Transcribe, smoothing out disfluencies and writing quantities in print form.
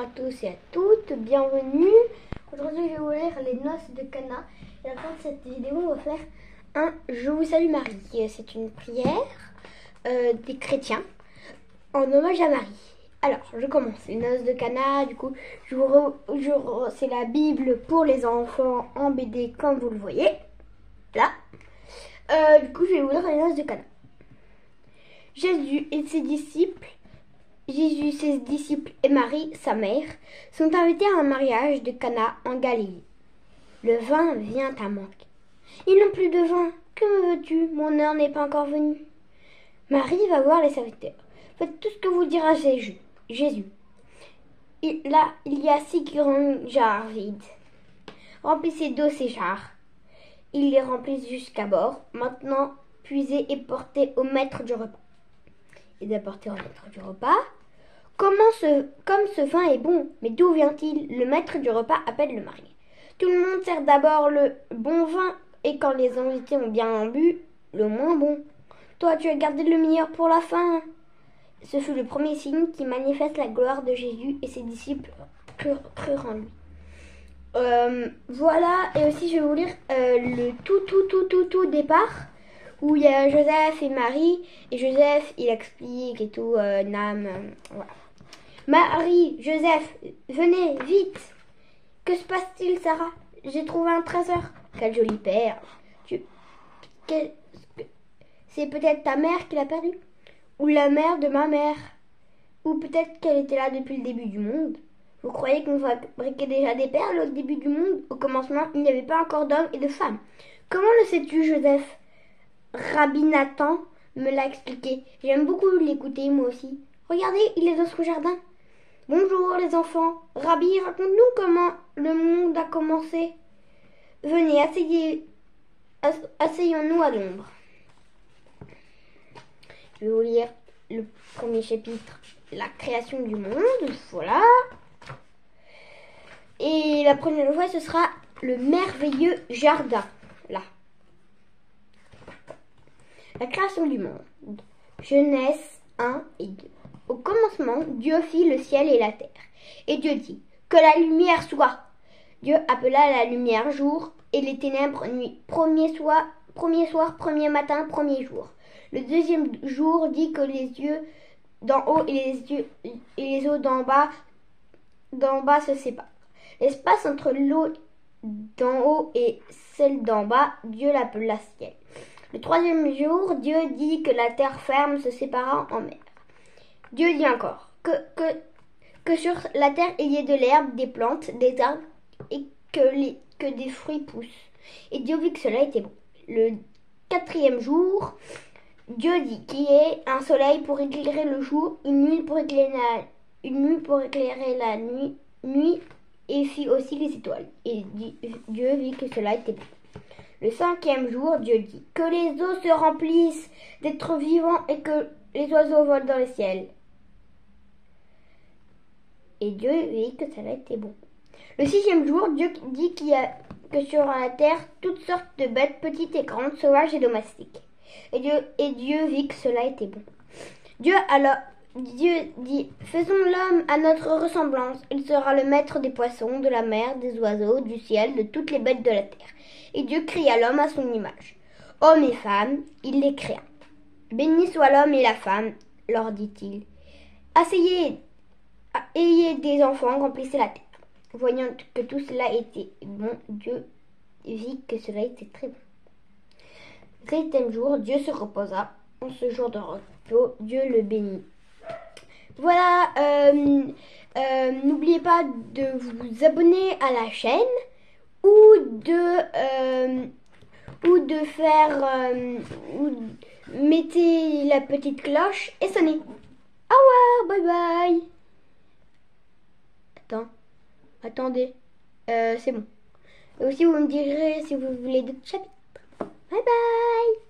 à tous et à toutes, bienvenue. Aujourd'hui je vais vous lire les noces de Cana. Et à la fin de cette vidéo on va faire un Je vous salue Marie. C'est une prière des chrétiens en hommage à Marie. Alors je commence, les noces de Cana, du coup c'est la Bible pour les enfants en BD comme vous le voyez. Là. Du coup je vais vous lire les noces de Cana. Jésus et ses disciples et Marie, sa mère, sont invités à un mariage de Cana en Galilée. Le vin vient à manquer. Ils n'ont plus de vin. Que me veux-tu? Mon heure n'est pas encore venue. Marie va voir les serviteurs. Faites tout ce que vous dira Jésus. Il y a 6 grands jarres vides. Remplissez d'eau ces jarres. Ils les remplissent jusqu'à bord. Maintenant, puisez et portez au maître du repas. Et d'apporter au maître du repas. Comme ce vin est bon, mais d'où vient-il? Le maître du repas appelle le marié. Tout le monde sert d'abord le bon vin, et quand les invités ont bien bu, le moins bon. Toi, tu as gardé le meilleur pour la fin. Ce fut le premier signe qui manifeste la gloire de Jésus, et ses disciples crurent en lui. Voilà, et aussi je vais vous lire le tout départ, où il y a Joseph et Marie, et Joseph, il explique et tout, voilà. Marie, Joseph, venez, vite. Que se passe-t-il, Sarah? J'ai trouvé un trésor. Quel joli père. C'est peut-être ta mère qui l'a perdu? Ou la mère de ma mère? Ou peut-être qu'elle était là depuis le début du monde? Vous croyez qu'on fabriquait déjà des perles au début du monde? Au commencement, il n'y avait pas encore d'hommes et de femmes. Comment le sais-tu, Joseph? Rabbi Nathan me l'a expliqué. J'aime beaucoup l'écouter, moi aussi. Regardez, il est dans son jardin. Bonjour les enfants. Rabbi, raconte-nous comment le monde a commencé. Venez, asseyons-nous à l'ombre. Je vais vous lire le premier chapitre, la création du monde. Voilà. Et la prochaine fois, ce sera le merveilleux jardin. Là. La création du monde. Genèse 1 et 2. Au commencement, Dieu fit le ciel et la terre. Et Dieu dit, que la lumière soit. Dieu appela la lumière jour et les ténèbres nuit. Premier soir, premier matin, premier jour. Le deuxième jour dit que les yeux d'en haut et les eaux d'en bas se séparent. L'espace entre l'eau d'en haut et celle d'en bas, Dieu l'appela ciel. Le troisième jour, Dieu dit que la terre ferme se sépara en mer. Dieu dit encore que sur la terre il y ait de l'herbe, des plantes, des arbres et que des fruits poussent. Et Dieu vit que cela était bon. Le quatrième jour, Dieu dit qu'il y ait un soleil pour éclairer le jour, une nuit pour éclairer la nuit, et fit aussi les étoiles. Et Dieu vit que cela était bon. Le cinquième jour, Dieu dit que les eaux se remplissent d'êtres vivants et que les oiseaux volent dans le ciel. Et Dieu vit que cela était bon. Le sixième jour, Dieu dit qu'il y a que sur la terre toutes sortes de bêtes, petites et grandes, sauvages et domestiques. Et Dieu vit que cela était bon. Dieu dit, faisons l'homme à notre ressemblance. Il sera le maître des poissons, de la mer, des oiseaux, du ciel, de toutes les bêtes de la terre. Et Dieu créa l'homme à son image. Hommes et femmes, il les créa. Béni soit l'homme et la femme, leur dit-il. Ayez des enfants, remplissez la terre. Voyant que tout cela était bon, Dieu vit que cela était très bon. Le septième jour, Dieu se reposa. En ce jour de repos, Dieu le bénit. Voilà, n'oubliez pas de vous abonner à la chaîne ou mettez la petite cloche et sonnez. Au revoir, bye bye. Attendez, c'est bon. Et aussi vous me direz si vous voulez d'autres chapitres. Bye bye.